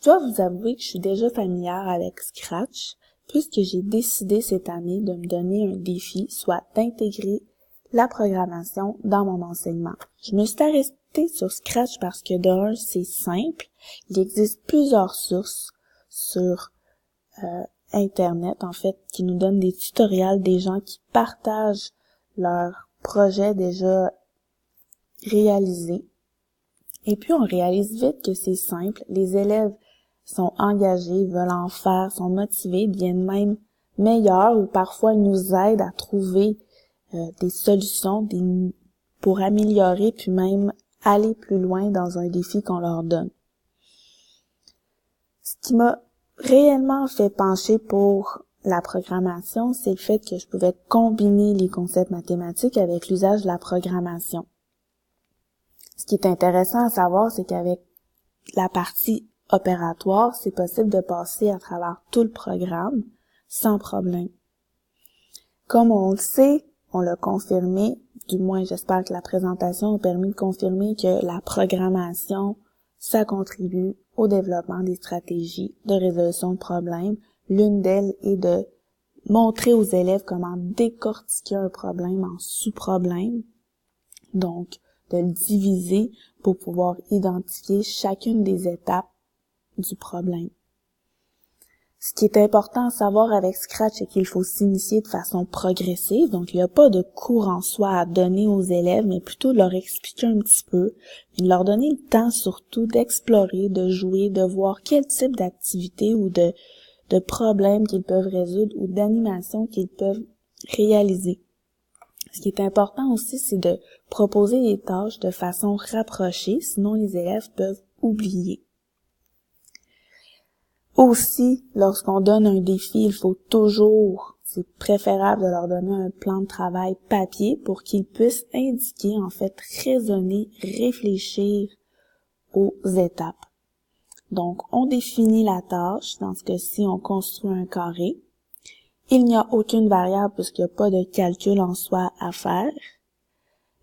dois vous avouer que je suis déjà familière avec Scratch, puisque j'ai décidé cette année de me donner un défi, soit d'intégrer la programmation dans mon enseignement. Je me suis arrêtée sur Scratch parce que d'un, c'est simple. Il existe plusieurs sources sur Internet, en fait, qui nous donnent des tutoriels des gens qui partagent leurs projets déjà réalisés. Et puis, on réalise vite que c'est simple. Les élèves sont engagés, veulent en faire, sont motivés, deviennent même meilleurs ou parfois nous aident à trouver des solutions pour améliorer puis même aller plus loin dans un défi qu'on leur donne. Ce qui m'a réellement fait pencher pour la programmation, c'est le fait que je pouvais combiner les concepts mathématiques avec l'usage de la programmation. Ce qui est intéressant à savoir, c'est qu'avec la partie opératoire, c'est possible de passer à travers tout le programme sans problème. Comme on le sait, on l'a confirmé, du moins j'espère que la présentation a permis de confirmer que la programmation, ça contribue au développement des stratégies de résolution de problèmes. L'une d'elles est de montrer aux élèves comment décortiquer un problème en sous-problèmes, donc de le diviser pour pouvoir identifier chacune des étapes du problème. Ce qui est important à savoir avec Scratch, c'est qu'il faut s'initier de façon progressive, donc il n'y a pas de cours en soi à donner aux élèves, mais plutôt de leur expliquer un petit peu, et de leur donner le temps surtout d'explorer, de jouer, de voir quel type d'activité ou de problèmes qu'ils peuvent résoudre ou d'animations qu'ils peuvent réaliser. Ce qui est important aussi, c'est de proposer des tâches de façon rapprochée, sinon les élèves peuvent oublier. Aussi, lorsqu'on donne un défi, il faut toujours, c'est préférable de leur donner un plan de travail papier pour qu'ils puissent indiquer, en fait, raisonner, réfléchir aux étapes. Donc, on définit la tâche. Dans ce cas-ci, on construit un carré. Il n'y a aucune variable puisqu'il n'y a pas de calcul en soi à faire.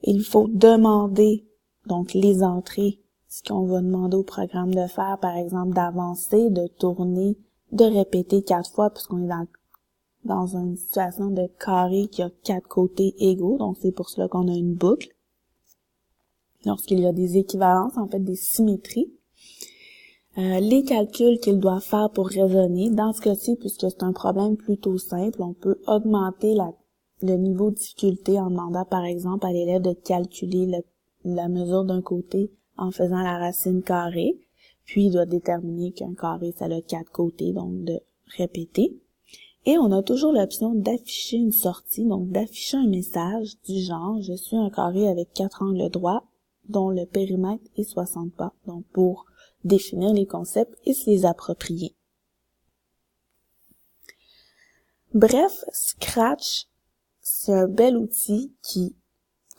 Il faut demander, donc, les entrées. Ce qu'on va demander au programme de faire, par exemple, d'avancer, de tourner, de répéter 4 fois, puisqu'on est dans une situation de carré qui a 4 côtés égaux, donc c'est pour cela qu'on a une boucle. Lorsqu'il y a des équivalences, en fait, des symétries. Les calculs qu'il doit faire pour raisonner, dans ce cas-ci, puisque c'est un problème plutôt simple, on peut augmenter le niveau de difficulté en demandant, par exemple, à l'élève de calculer la mesure d'un côté en faisant la racine carrée, puis il doit déterminer qu'un carré, ça a 4 côtés, donc de répéter. Et on a toujours l'option d'afficher une sortie, donc d'afficher un message du genre « Je suis un carré avec 4 angles droits, dont le périmètre est 60 pas », donc pour définir les concepts et se les approprier. Bref, Scratch, c'est un bel outil qui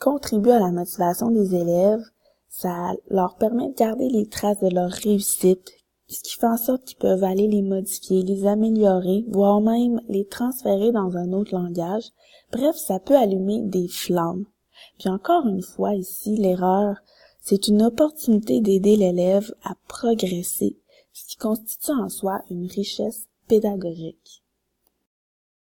contribue à la motivation des élèves. Ça leur permet de garder les traces de leur réussite, ce qui fait en sorte qu'ils peuvent aller les modifier, les améliorer, voire même les transférer dans un autre langage. Bref, ça peut allumer des flammes. Puis encore une fois ici, l'erreur, c'est une opportunité d'aider l'élève à progresser, ce qui constitue en soi une richesse pédagogique.